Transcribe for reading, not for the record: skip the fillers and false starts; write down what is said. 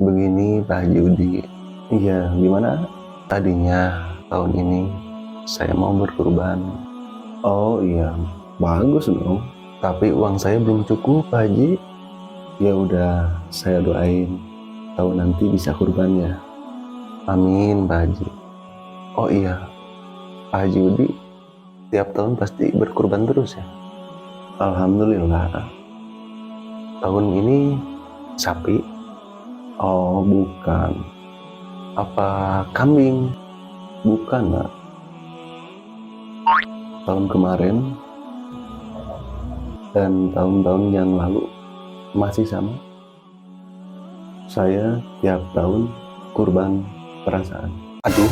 Begini Pak Judi, iya gimana? Tadinya tahun ini saya mau berkurban. Oh iya, bagus dong. Tapi uang saya belum cukup Pak Haji. Ya udah, saya doain tahun nanti bisa kurbannya. Amin Pak Haji. Oh iya, Pak Haji Udi tiap tahun pasti berkurban terus ya? Alhamdulillah. Tahun ini sapi? Oh bukan. Apa kambing? Bukan Nak. Tahun kemarin dan tahun-tahun yang lalu masih sama. Saya tiap tahun kurban perasaan. Aduh,